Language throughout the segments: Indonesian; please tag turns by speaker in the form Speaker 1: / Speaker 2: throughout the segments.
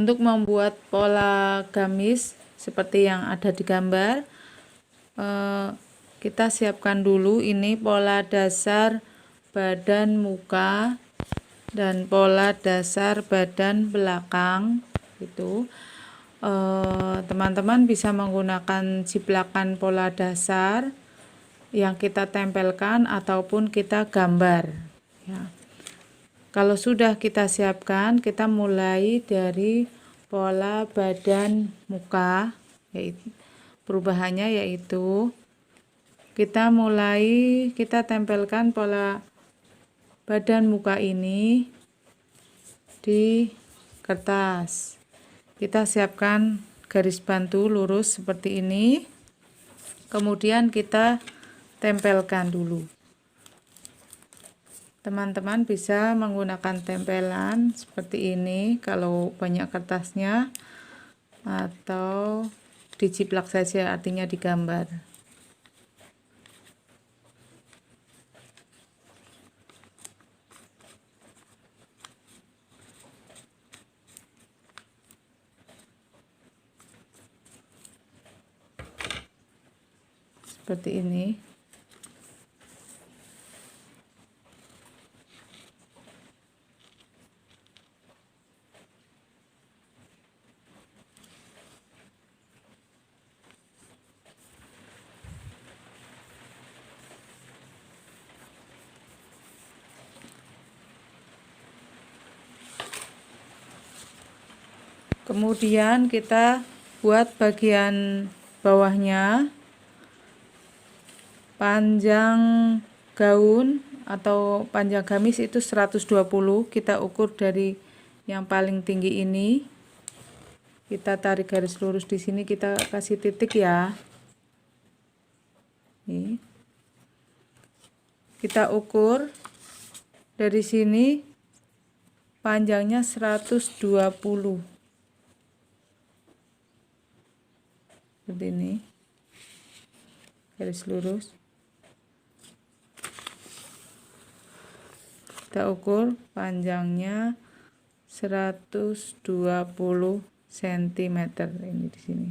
Speaker 1: Untuk membuat pola gamis seperti yang ada di gambar, kita siapkan dulu ini pola dasar badan muka dan pola dasar badan belakang. Itu teman-teman bisa menggunakan ciplakan pola dasar yang kita tempelkan ataupun kita gambar ya. Kalau sudah kita siapkan, kita mulai dari pola badan muka, yaitu perubahannya yaitu kita tempelkan pola badan muka ini di kertas. Kita siapkan garis bantu lurus seperti ini, kemudian kita tempelkan dulu. Teman-teman bisa menggunakan tempelan seperti ini kalau banyak kertasnya, atau diciplak saja, artinya digambar. Seperti ini. Kemudian kita buat bagian bawahnya. Panjang gaun atau panjang gamis itu 120, kita ukur dari yang paling tinggi ini. Kita tarik garis lurus di sini, kita kasih titik ya. Nih. Kita ukur dari sini panjangnya 120. Seperti ini. Garis lurus. Kita ukur panjangnya 120 cm ini di sini.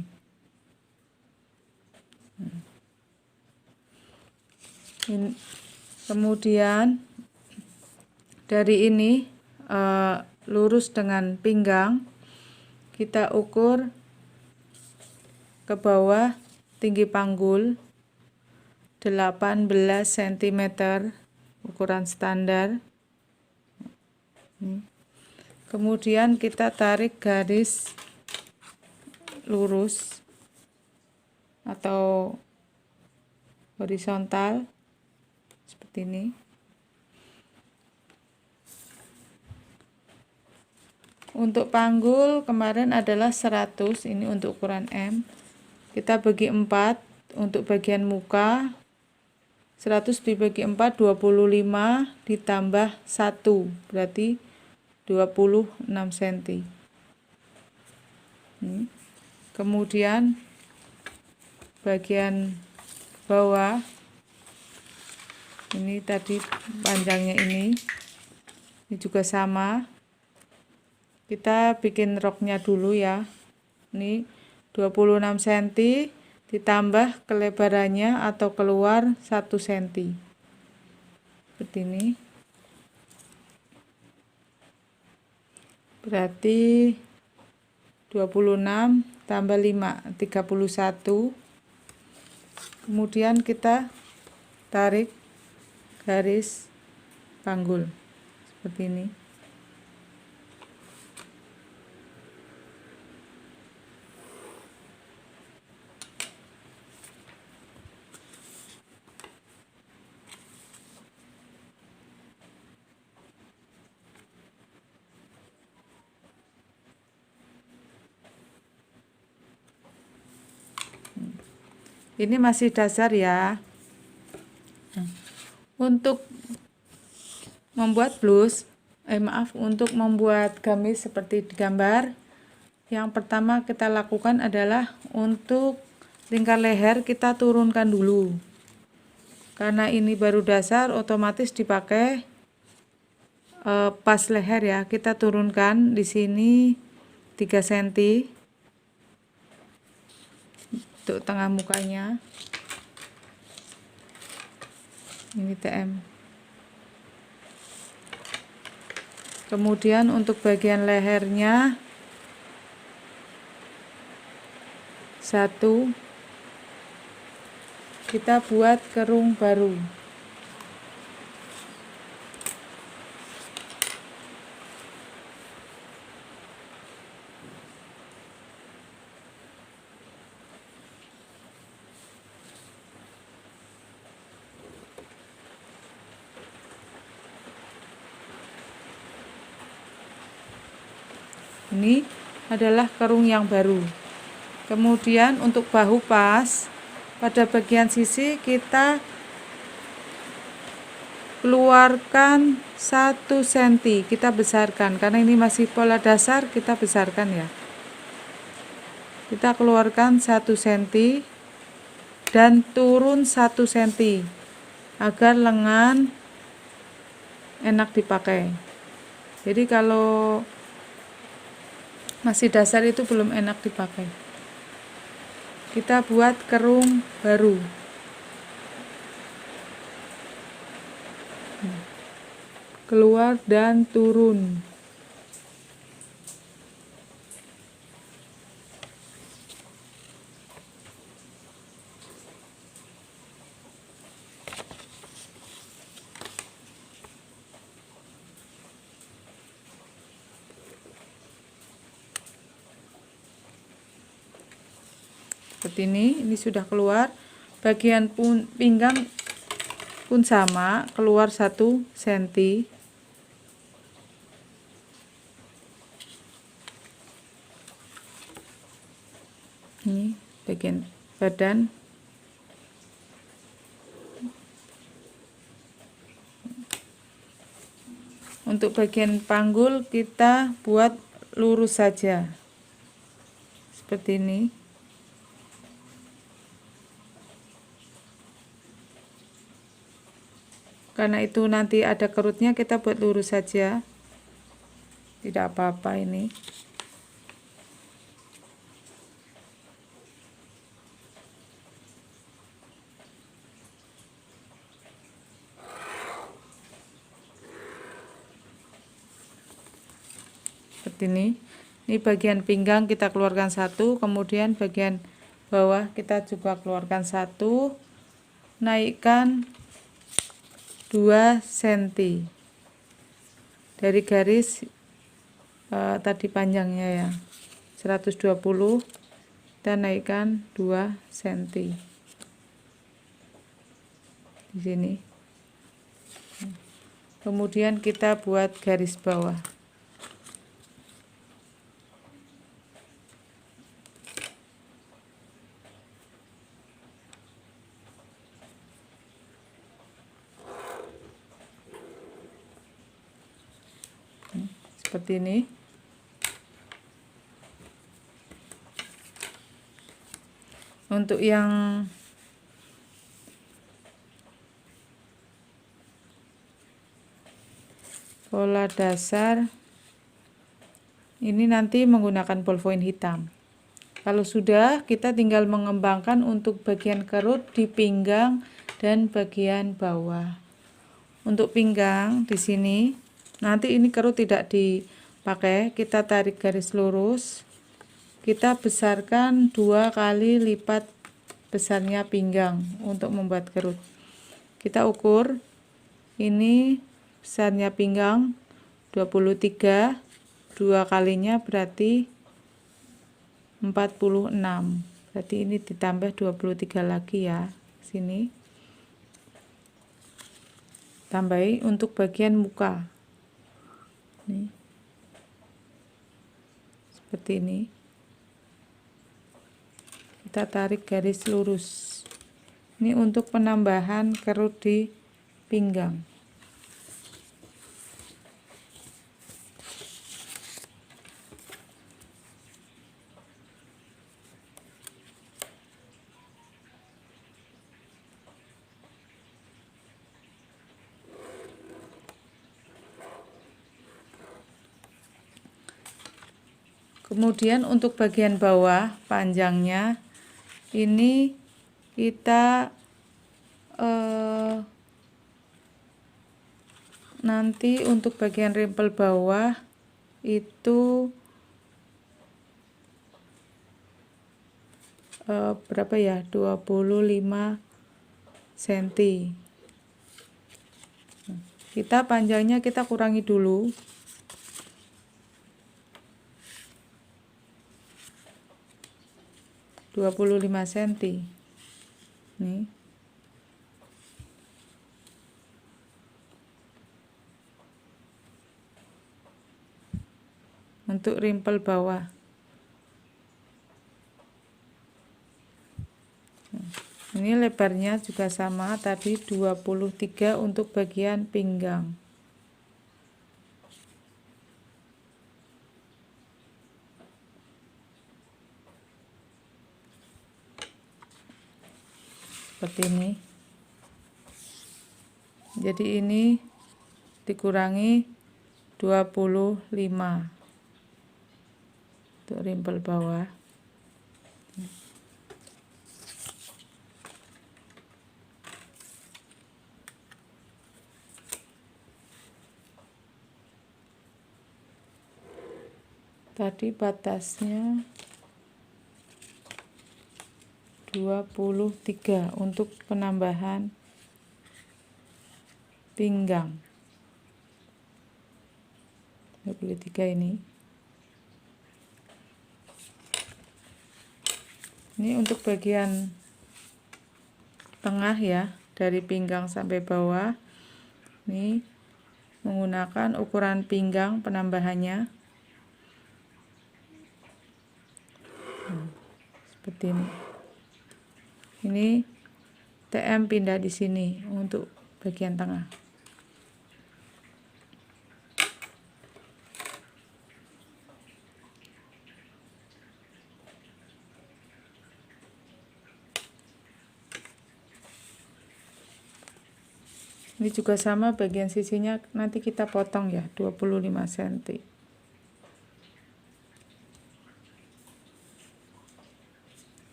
Speaker 1: Kemudian dari ini lurus dengan pinggang, kita ukur ke bawah tinggi panggul 18 cm ukuran standar. Kemudian kita tarik garis lurus atau horizontal seperti ini. Untuk panggul kemarin adalah 100, ini untuk ukuran M. Kita bagi 4 untuk bagian muka. 100 dibagi 4, 25 ditambah 1, berarti 26 cm. Kemudian bagian bawah, ini tadi panjangnya ini juga sama. Kita bikin roknya dulu ya. Ini 26 cm ditambah kelebarannya atau keluar 1 cm. Seperti ini. Berarti 26 tambah 5, 31. Kemudian kita tarik garis panggul seperti ini. Ini masih dasar ya. Untuk membuat blus, untuk membuat gamis seperti di gambar, yang pertama kita lakukan adalah untuk lingkar leher kita turunkan dulu. Karena ini baru dasar, otomatis dipakai pas leher ya. Kita turunkan di sini 3 cm untuk tengah mukanya. Ini TM. Kemudian untuk bagian lehernya 1, kita buat kerung baru. Ini adalah kerung yang baru. Kemudian untuk bahu pas, pada bagian sisi kita keluarkan 1 cm, kita besarkan karena ini masih pola dasar, kita besarkan ya. Kita keluarkan 1 cm dan turun 1 cm agar lengan enak dipakai. Jadi kalau masih dasar itu belum enak dipakai. Kita buat kerung baru. Keluar dan turun. Seperti ini sudah keluar. Bagian pinggang pun sama, keluar 1 cm. Ini bagian badan. Untuk bagian panggul kita buat lurus saja. Seperti ini. Karena itu nanti ada kerutnya, kita buat lurus saja. Tidak apa-apa ini. Seperti ini. Ini bagian pinggang kita keluarkan 1, kemudian bagian bawah kita juga keluarkan 1. Naikkan 2 cm dari garis tadi panjangnya ya 120, kita naikkan 2 cm di sini. Kemudian kita buat garis bawah. Seperti ini. Untuk yang pola dasar ini nanti menggunakan ballpoint hitam. Kalau sudah, kita tinggal mengembangkan untuk bagian kerut di pinggang dan bagian bawah. Untuk pinggang di sini nanti ini kerut tidak dipakai, kita tarik garis lurus, kita besarkan 2 kali lipat besarnya pinggang untuk membuat kerut. Kita ukur, ini besarnya pinggang 23, 2 kalinya berarti 46, berarti ini ditambah 23 lagi ya, sini tambahi untuk bagian muka. Nih. Seperti ini. Kita tarik garis lurus. Ini untuk penambahan kerut di pinggang. Kemudian untuk bagian bawah panjangnya ini kita nanti untuk bagian rimpel bawah itu berapa ya, 25 cm. Kita panjangnya kita kurangi dulu. Dua puluh 25 cm. Nih. Untuk rimpel bawah. Ini lebarnya juga sama tadi 23 untuk bagian pinggang. Seperti ini. Jadi ini dikurangi 25 untuk rimpel bawah. Tadi batasnya 23 untuk penambahan pinggang. 23 ini. Ini untuk bagian tengah ya, dari pinggang sampai bawah. Ini menggunakan ukuran pinggang penambahannya. Seperti ini. Ini TM pindah di sini untuk bagian tengah. Ini juga sama, bagian sisinya nanti kita potong ya, 25 cm.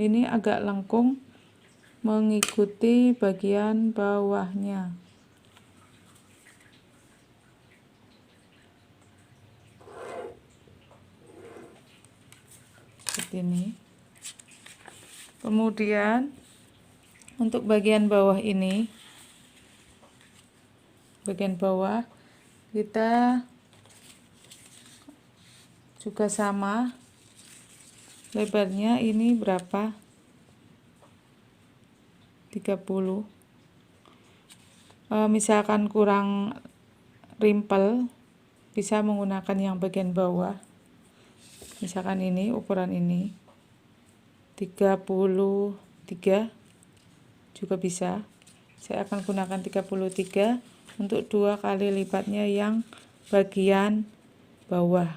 Speaker 1: Ini agak lengkung mengikuti bagian bawahnya. Seperti ini. Kemudian untuk bagian bawah ini, bagian bawah kita juga sama, lebarnya ini berapa, 30. Misalkan kurang rimpel bisa menggunakan yang bagian bawah. Misalkan ini ukuran ini 33 juga bisa. Saya akan gunakan 33 untuk 2 kali lipatnya yang bagian bawah.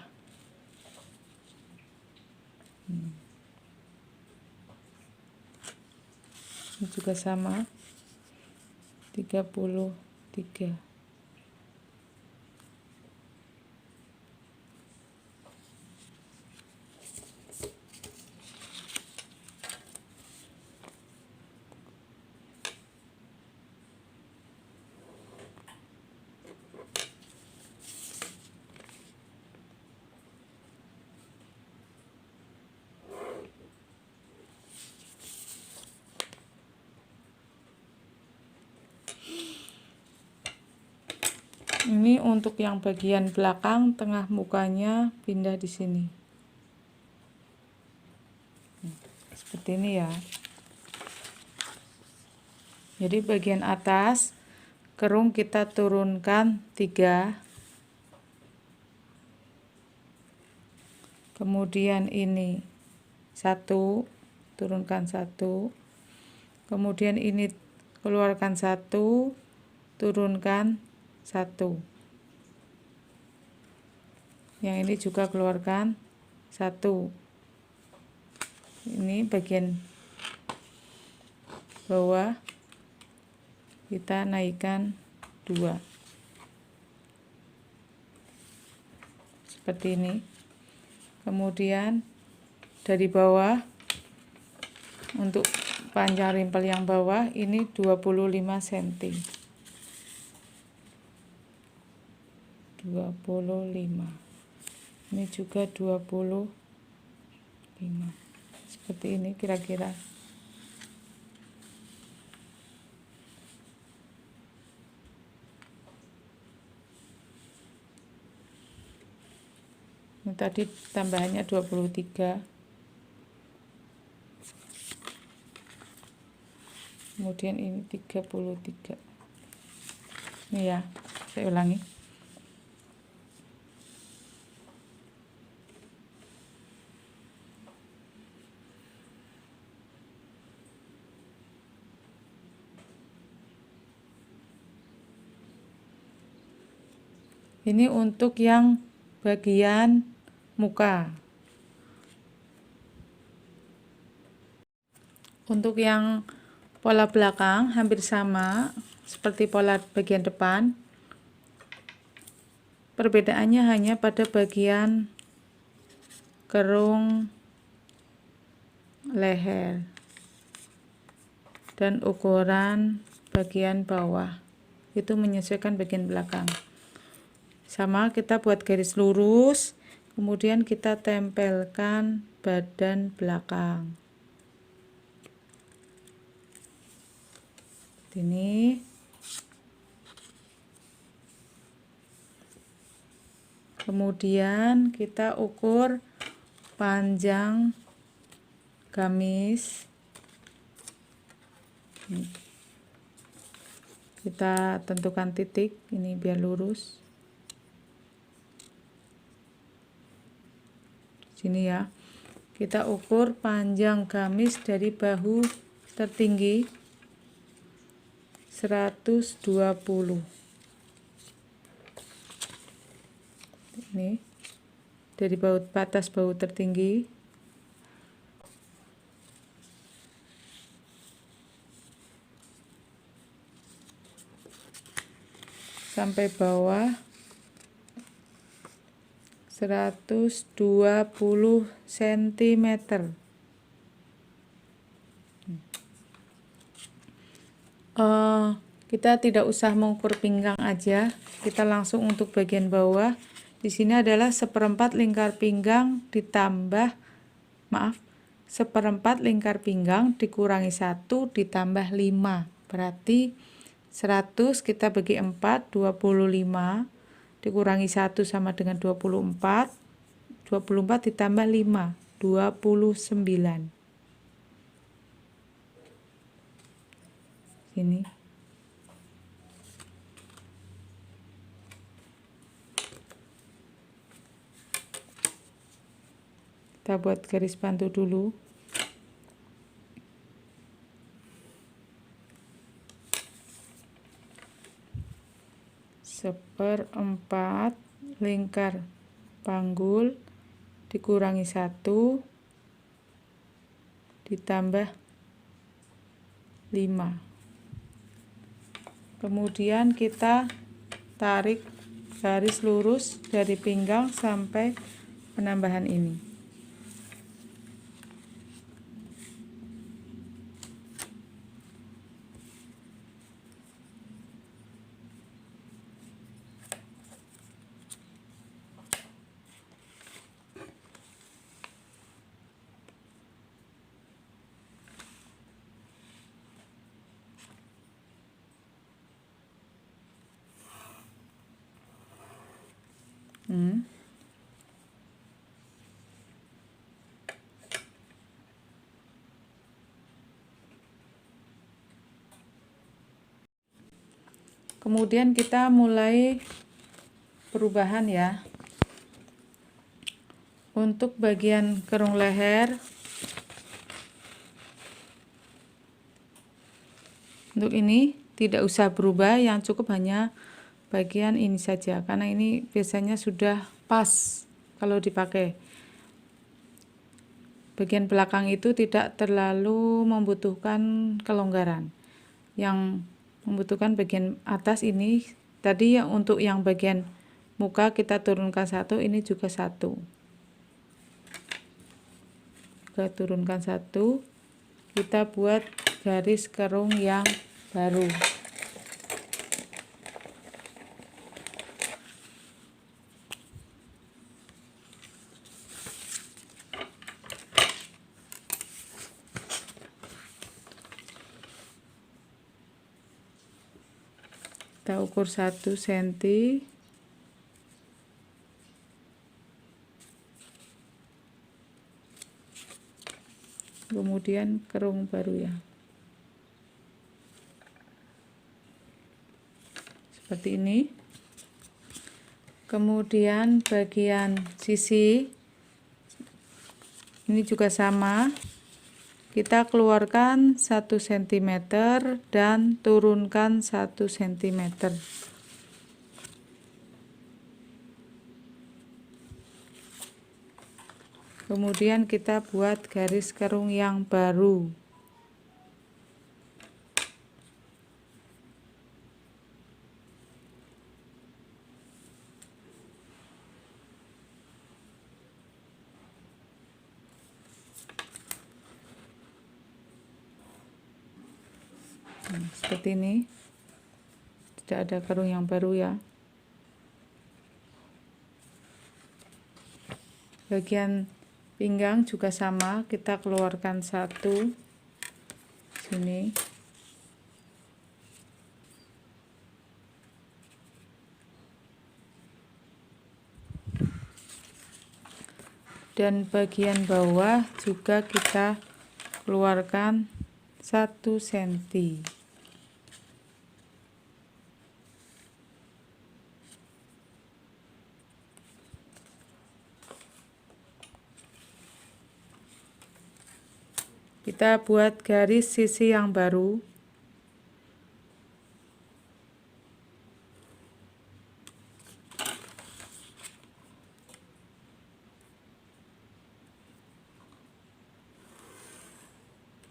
Speaker 1: Ini juga sama, 33. Ini untuk yang bagian belakang tengah mukanya pindah di sini. Seperti ini ya. Jadi bagian atas kerung kita turunkan 3. Kemudian ini 1, turunkan 1. Kemudian ini keluarkan 1, turunkan 1. Yang ini juga keluarkan 1. Ini bagian bawah kita naikkan 2 seperti ini. Kemudian dari bawah, untuk panjang rimpel yang bawah ini 25 cm. 25. Ini juga 25. Seperti ini kira-kira. Ini tadi tambahannya 23. Kemudian ini 33. Ini ya, saya ulangi. Ini untuk yang bagian muka. Untuk yang pola belakang hampir sama seperti pola bagian depan. Perbedaannya hanya pada bagian kerung leher dan ukuran bagian bawah. Itu menyesuaikan bagian belakang. Sama, kita buat garis lurus, kemudian kita tempelkan badan belakang. Ini kemudian kita ukur panjang gamis. Kita tentukan titik ini biar lurus. Sini ya, kita ukur panjang gamis dari bahu tertinggi 120. Ini dari batas bahu tertinggi sampai bawah 120 cm. Kita tidak usah mengukur pinggang aja, kita langsung untuk bagian bawah. Di sini adalah 1/4 lingkar pinggang ditambah, seperempat lingkar pinggang dikurangi 1 ditambah 5. Berarti 100 kita bagi 4, 25 dikurangi 1 sama dengan 24. 24 ditambah 5, 29. Sini. Kita buat garis bantu dulu. Seperempat lingkar panggul dikurangi 1 ditambah 5. Kemudian kita tarik garis lurus dari pinggang sampai penambahan ini. Kemudian kita mulai perubahan ya. Untuk bagian kerung leher, untuk ini tidak usah berubah, yang cukup hanya bagian ini saja, karena ini biasanya sudah pas kalau dipakai. Bagian belakang itu tidak terlalu membutuhkan kelonggaran. Yang membutuhkan bagian atas ini. Tadi yang untuk yang bagian muka kita turunkan 1, ini juga 1. Kita turunkan 1, kita buat garis kerung yang baru. Kita ukur 1 cm, kemudian kerung baru ya, seperti ini. Kemudian bagian sisi ini juga sama, kita keluarkan 1 cm dan turunkan 1 cm. Kemudian kita buat garis kerung yang baru. Seperti ini, tidak ada kerung yang baru ya. Bagian pinggang juga sama, kita keluarkan 1 sini, dan bagian bawah juga kita keluarkan 1 cm. Kita buat garis sisi yang baru.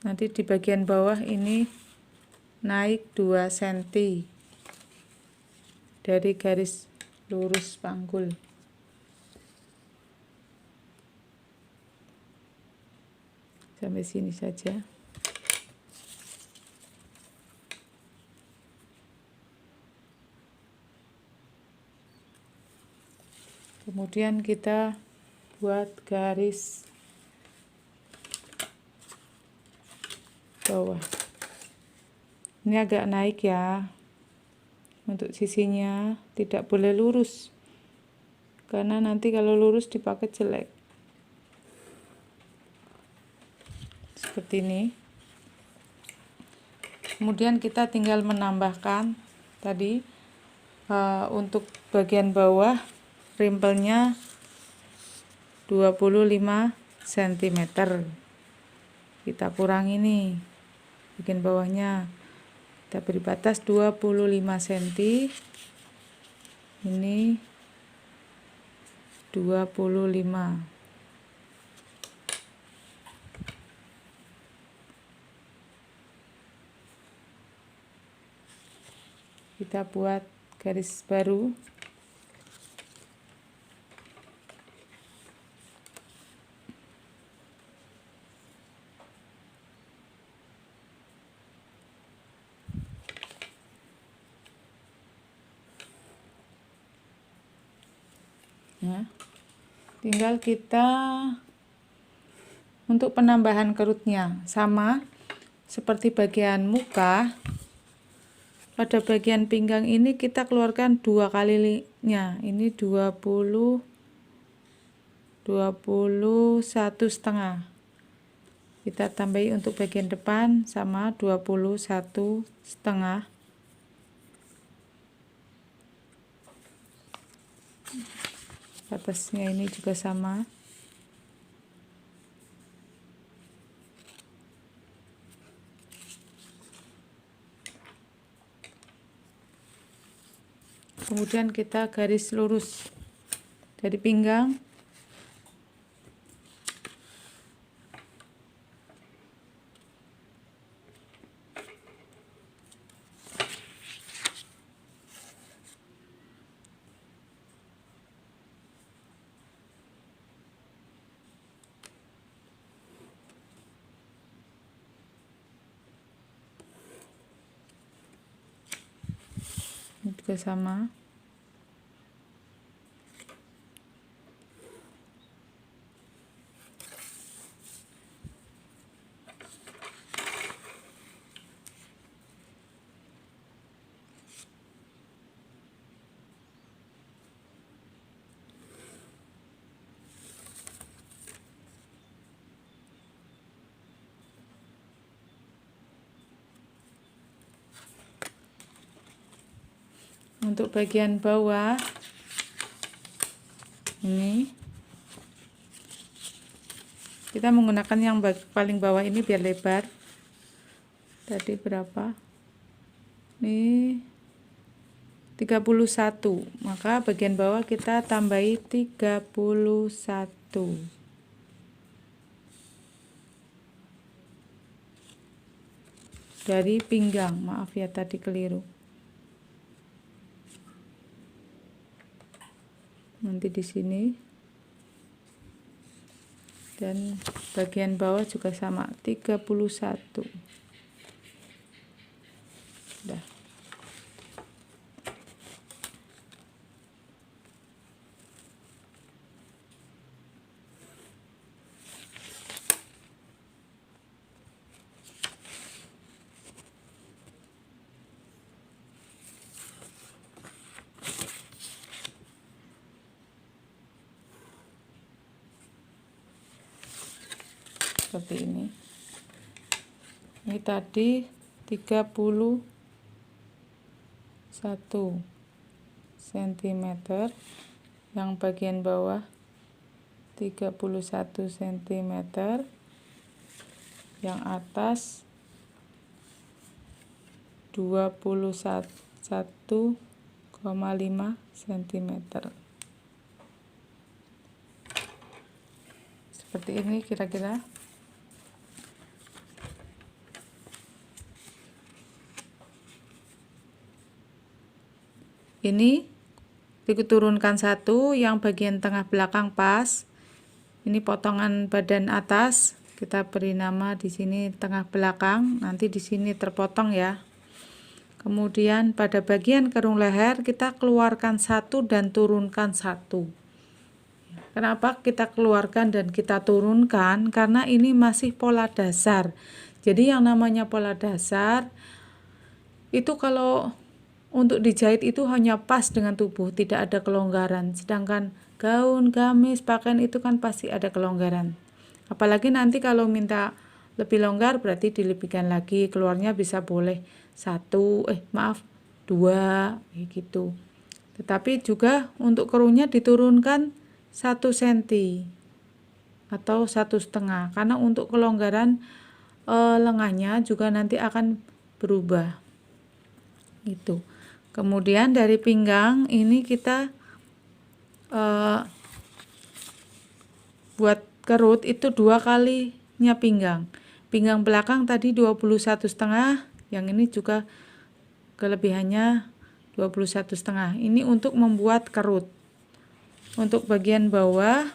Speaker 1: Nanti di bagian bawah ini naik 2 cm dari garis lurus panggul. Sampai sini saja. Kemudian kita buat garis bawah. Ini agak naik ya. Untuk sisinya tidak boleh lurus, karena nanti kalau lurus dipakai jelek. Seperti ini. Kemudian kita tinggal menambahkan tadi untuk bagian bawah rimpelnya 25 cm. Kita kurangi nih bagian bawahnya, kita beri batas 25 cm, ini 25. Kita buat garis baru. Ya, tinggal kita untuk penambahan kerutnya sama seperti bagian muka. Pada bagian pinggang ini kita keluarkan 2 kalinya, ini 21,5. Kita tambahi untuk bagian depan sama 21,5. Batasnya ini juga sama. Kemudian kita garis lurus dari pinggang juga sama. Untuk bagian bawah ini kita menggunakan yang paling bawah ini biar lebar. Tadi berapa? Ini 31. Maka bagian bawah kita tambahi 31. Dari pinggang, maaf ya tadi keliru. Nanti di sini. Dan bagian bawah juga sama, 31. Udah. Seperti ini tadi 31 cm, yang bagian bawah 31 cm, yang atas 21,5 cm. Seperti ini kira-kira. Ini diturunkan satu, yang bagian tengah belakang pas. Ini potongan badan atas, kita beri nama di sini tengah belakang, nanti di sini terpotong ya. Kemudian pada bagian kerung leher kita keluarkan satu dan turunkan satu. Kenapa kita keluarkan dan kita turunkan? Karena ini masih pola dasar. Jadi yang namanya pola dasar itu kalau untuk dijahit itu hanya pas dengan tubuh, tidak ada kelonggaran. Sedangkan gaun, gamis, pakaian itu kan pasti ada kelonggaran. Apalagi nanti kalau minta lebih longgar berarti dilebihkan lagi, keluarnya bisa boleh 2 gitu. Tetapi juga untuk kerungnya diturunkan 1 cm atau 1,5, karena untuk kelonggaran lengannya juga nanti akan berubah gitu. Kemudian dari pinggang ini kita buat kerut itu 2 kalinya pinggang. Pinggang belakang tadi 21,5, yang ini juga kelebihannya 21,5. Ini untuk membuat kerut. Untuk bagian bawah,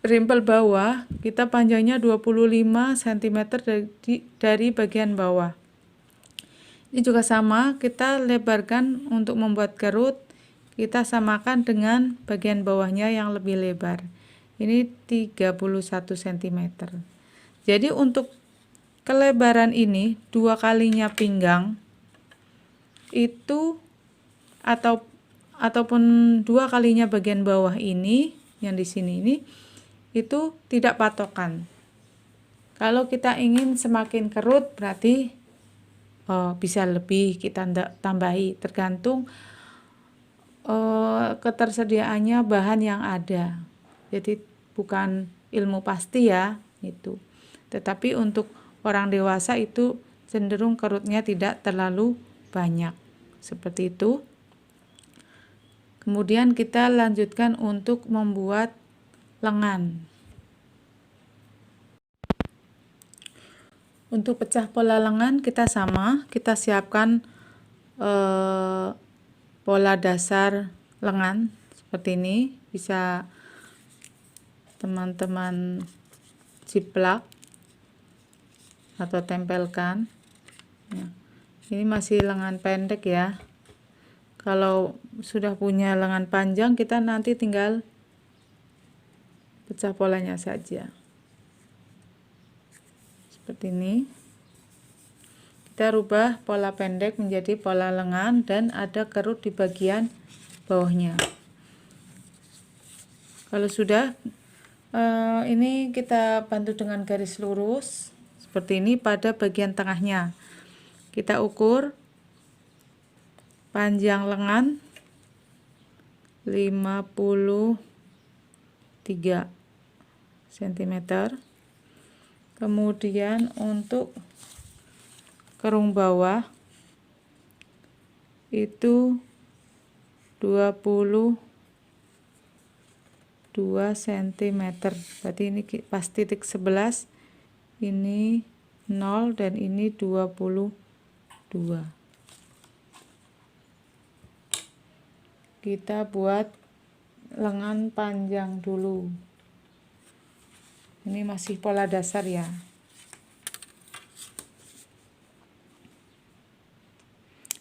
Speaker 1: rimpel bawah kita panjangnya 25 cm dari bagian bawah. Ini juga sama, kita lebarkan untuk membuat kerut, kita samakan dengan bagian bawahnya yang lebih lebar. Ini 31 cm. Jadi untuk kelebaran ini 2 kalinya pinggang itu ataupun 2 kalinya bagian bawah ini yang di sini ini itu tidak patokan. Kalau kita ingin semakin kerut berarti bisa lebih kita tambahi, tergantung ketersediaannya bahan yang ada. Jadi bukan ilmu pasti ya itu. Tetapi untuk orang dewasa itu cenderung kerutnya tidak terlalu banyak. Seperti itu. Kemudian kita lanjutkan untuk membuat lengan. Untuk pecah pola lengan kita sama, kita siapkan pola dasar lengan seperti ini, bisa teman-teman jiplak atau tempelkan ya. Ini masih lengan pendek ya. Kalau sudah punya lengan panjang, kita nanti tinggal pecah polanya saja. Seperti ini. Kita rubah pola pendek menjadi pola lengan dan ada kerut di bagian bawahnya. Kalau sudah, ini kita bantu dengan garis lurus seperti ini pada bagian tengahnya. Kita ukur panjang lengan 53 cm. Kemudian untuk kerung bawah itu 22 cm. Berarti ini pas titik 11, ini 0 dan ini 22. Kita buat lengan panjang dulu. Ini masih pola dasar ya.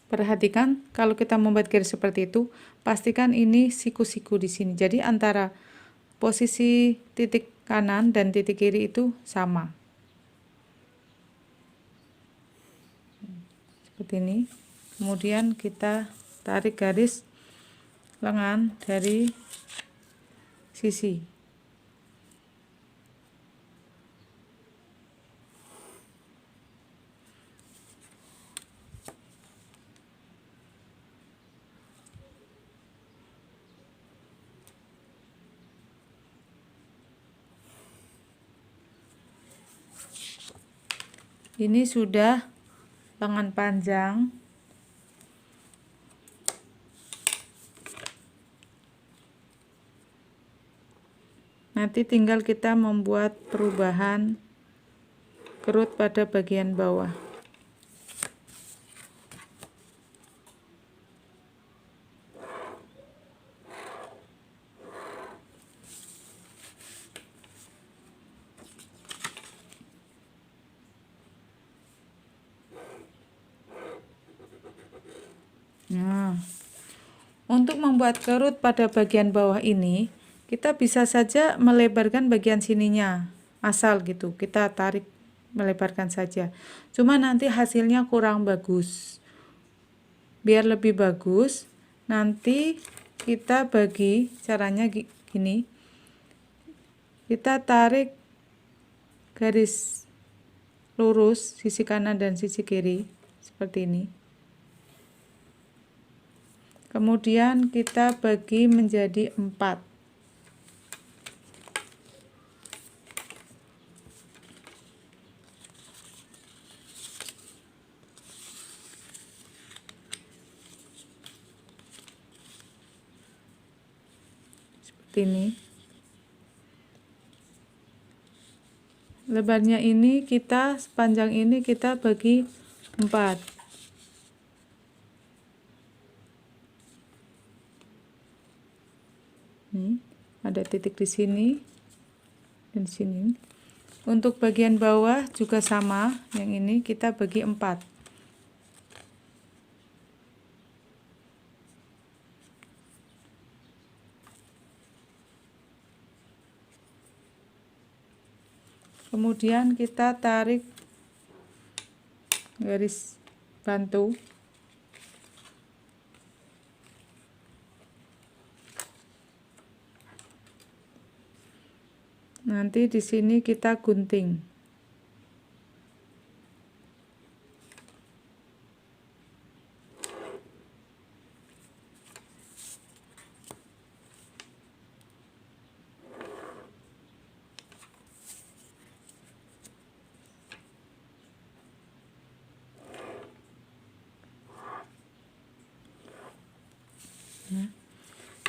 Speaker 1: Perhatikan kalau kita membuat garis seperti itu, pastikan ini siku-siku di sini. Jadi antara posisi titik kanan dan titik kiri itu sama. Seperti ini. Kemudian kita tarik garis lengan dari sisi. Ini sudah lengan panjang. Nanti tinggal kita membuat perubahan kerut pada bagian bawah. Nah, untuk membuat kerut pada bagian bawah ini, kita bisa saja melebarkan bagian sininya, asal gitu, kita tarik melebarkan saja. Cuma nanti hasilnya kurang bagus. Biar lebih bagus, nanti kita bagi caranya gini. Kita tarik garis lurus sisi kanan dan sisi kiri seperti ini. Kemudian kita bagi menjadi 4. Seperti ini. Lebarnya ini kita, sepanjang ini kita bagi 4. Nih, ada titik di sini dan di sini. Untuk bagian bawah juga sama, yang ini kita bagi 4. Kemudian kita tarik garis bantu. Nanti di sini kita gunting.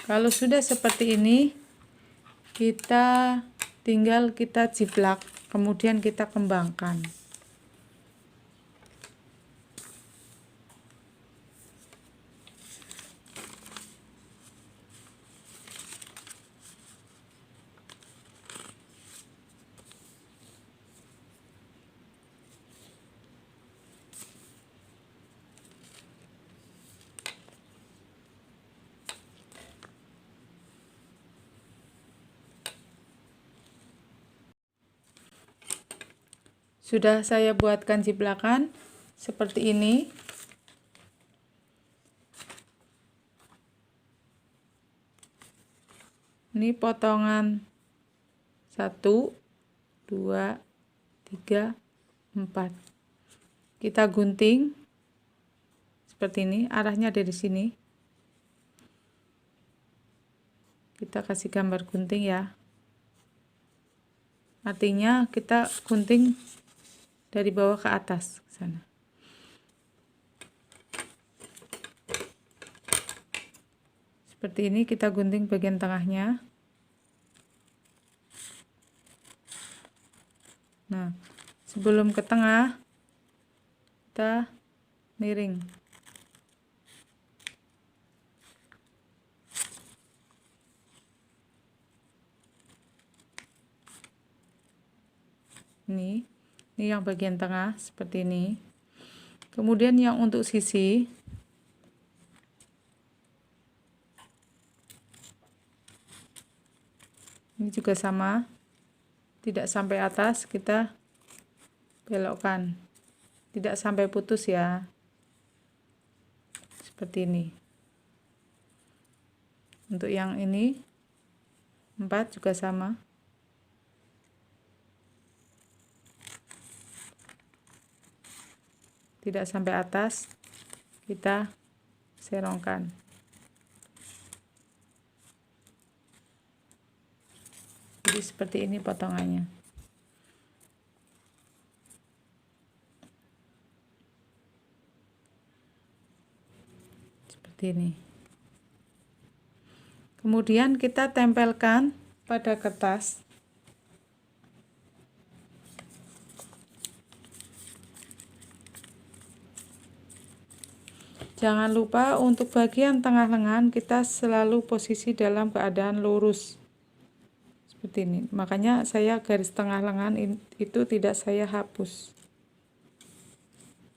Speaker 1: Kalau sudah seperti ini, kita tinggal kita jiplak, kemudian kita kembangkan. Sudah saya buatkan jiplakan seperti ini. Ini potongan 1, 2, 3, 4. Kita gunting seperti ini, arahnya dari sini. Kita kasih gambar gunting ya. Artinya kita gunting dari bawah ke atas ke sana. Seperti ini kita gunting bagian tengahnya. Nah, sebelum ke tengah kita miring. Ini yang bagian tengah seperti ini. Kemudian yang untuk sisi ini juga sama, tidak sampai atas, kita belokkan, tidak sampai putus ya, seperti ini. Untuk yang ini 4 juga sama, tidak sampai atas, kita serongkan. Jadi seperti ini potongannya. Seperti ini. Kemudian kita tempelkan pada kertas. Jangan lupa untuk bagian tengah lengan kita selalu posisi dalam keadaan lurus. Seperti ini. Makanya saya garis tengah lengan itu tidak saya hapus.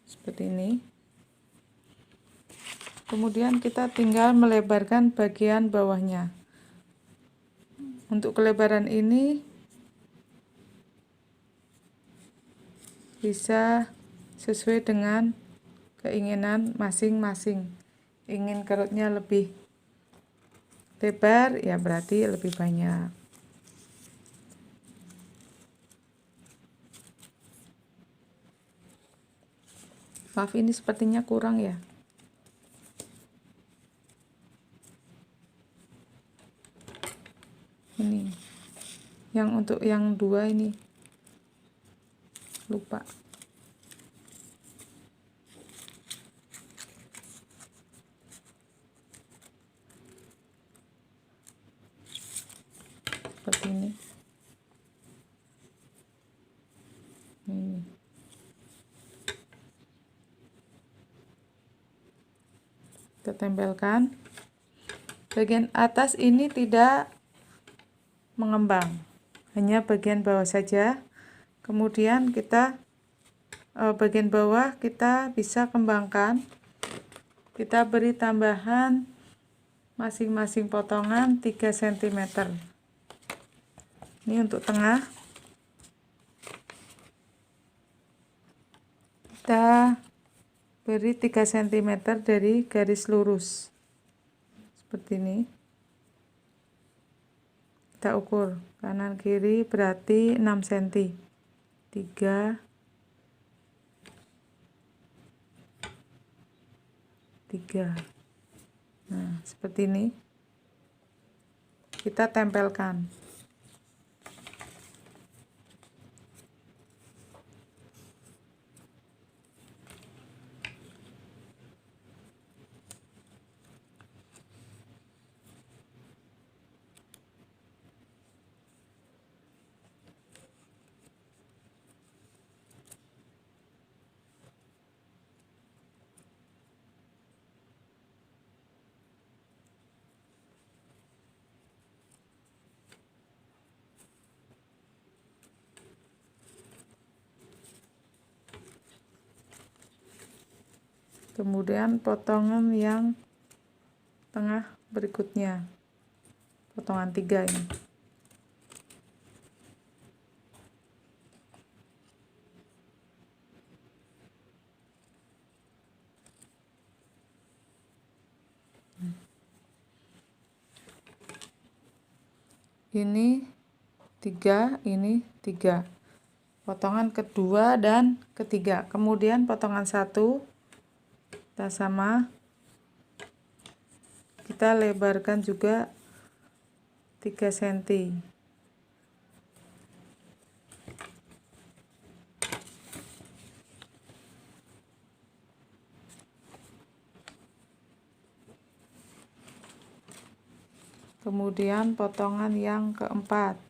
Speaker 1: Seperti ini. Kemudian kita tinggal melebarkan bagian bawahnya. Untuk kelebaran ini bisa sesuai dengan keinginan masing-masing. Ingin kerutnya lebih lebar, ya berarti lebih banyak. Maaf, ini sepertinya kurang ya. Ini yang untuk yang 2 ini lupa. Seperti ini. Ini. Kita tempelkan. Bagian atas ini tidak mengembang, hanya bagian bawah saja. Kemudian kita bagian bawah kita bisa kembangkan, kita beri tambahan masing-masing potongan 3 cm. Ini untuk tengah, kita beri 3 cm dari garis lurus seperti ini. Kita ukur kanan kiri berarti 6 cm. 3 Nah, seperti ini. Kita tempelkan. Kemudian potongan yang tengah berikutnya, potongan 3 ini. ini 3, ini 3. Potongan kedua dan ketiga. Kemudian potongan 1 kita sama. Kita lebarkan juga 3 cm. Kemudian potongan yang keempat.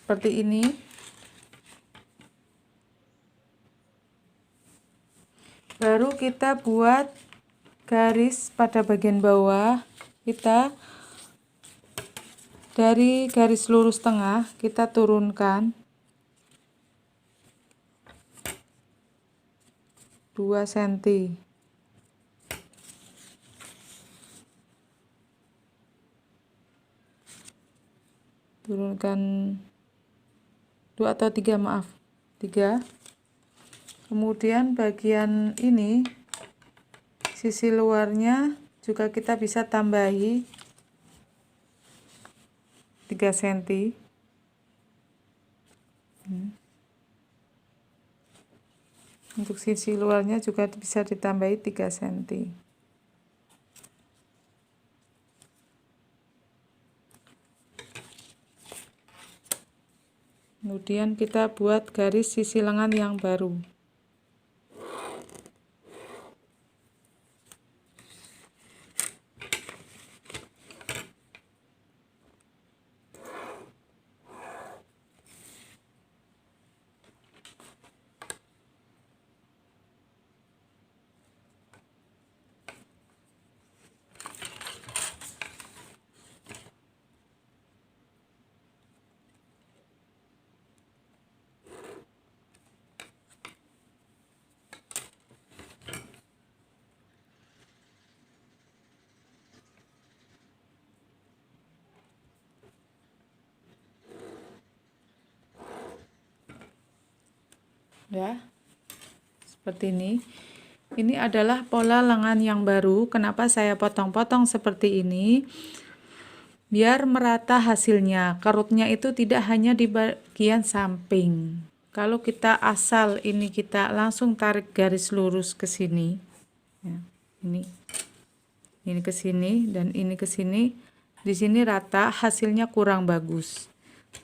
Speaker 1: Seperti ini. Baru kita buat garis pada bagian bawah. Kita dari garis lurus tengah kita turunkan 2 cm. Turunkan 2 atau 3, maaf, 3. Kemudian bagian ini sisi luarnya juga kita bisa tambahi 3 cm. Untuk sisi luarnya juga bisa ditambahi 3 cm. Kemudian kita buat garis sisi lengan yang baru. Ya, seperti ini. Ini adalah pola lengan yang baru. Kenapa saya potong-potong seperti ini? Biar merata hasilnya. Kerutnya itu tidak hanya di bagian samping. Kalau kita asal ini kita langsung tarik garis lurus ke sini, ya, ini ke sini dan ini ke sini. Di sini rata, hasilnya kurang bagus.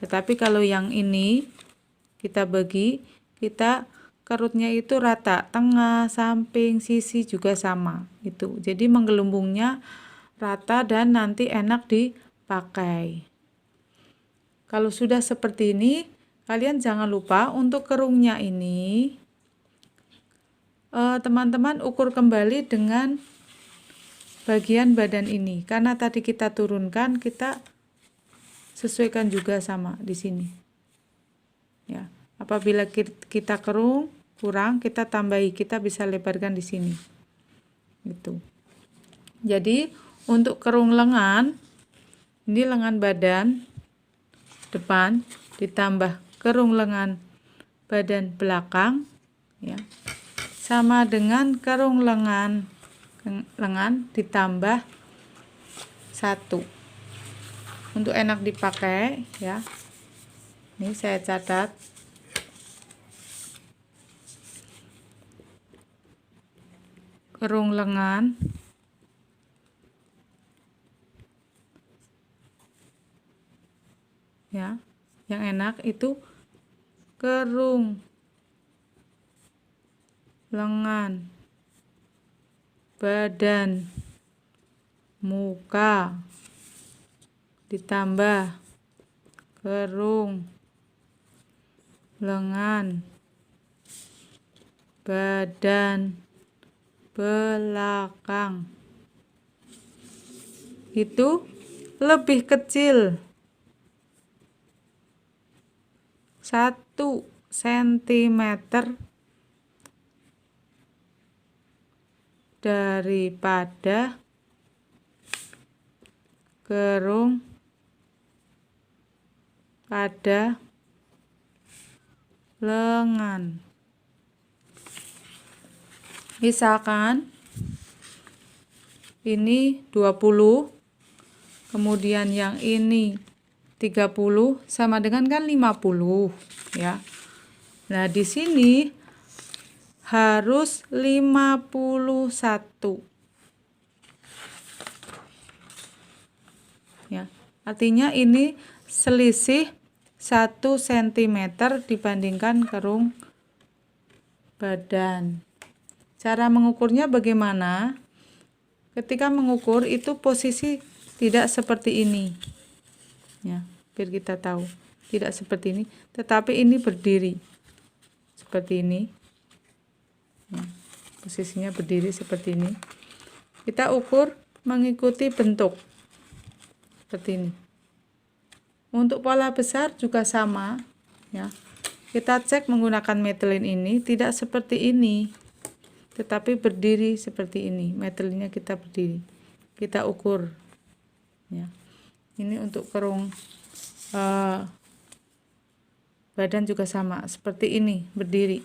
Speaker 1: Tetapi kalau yang ini kita bagi, kita kerutnya itu rata, tengah, samping, sisi juga sama itu. Jadi menggelembungnya rata dan nanti enak dipakai. Kalau sudah seperti ini, kalian jangan lupa untuk kerungnya ini teman-teman ukur kembali dengan bagian badan ini. Karena tadi kita turunkan, kita sesuaikan juga sama di sini. Ya. Apabila kita kerung kurang, kita tambahi, kita bisa lebarkan di sini. Gitu. Jadi untuk kerung lengan, ini lengan badan depan ditambah kerung lengan badan belakang, ya, sama dengan kerung lengan ditambah 1. Untuk enak dipakai, ya. Ini saya catat. Kerung lengan ya, yang enak itu kerung lengan badan muka ditambah kerung, lengan, badan, belakang. Itu lebih kecil 1 sentimeter daripada kerung pada lengan. Misalkan ini 20, kemudian yang ini 30, sama dengan kan 50 ya. Nah, di sini harus 51. Ya, artinya ini selisih 1 cm dibandingkan kerung badan. Cara mengukurnya bagaimana? Ketika mengukur itu posisi tidak seperti ini. Ya, biar kita tahu. Tidak seperti ini, tetapi ini berdiri. Seperti ini. Ya, posisinya berdiri seperti ini. Kita ukur mengikuti bentuk. Seperti ini. Untuk pola besar juga sama, ya. Kita cek menggunakan metelin ini tidak seperti ini, tetapi berdiri seperti ini. Metelinnya kita berdiri. Kita ukur, ya. Ini untuk kerung badan juga sama, seperti ini, berdiri.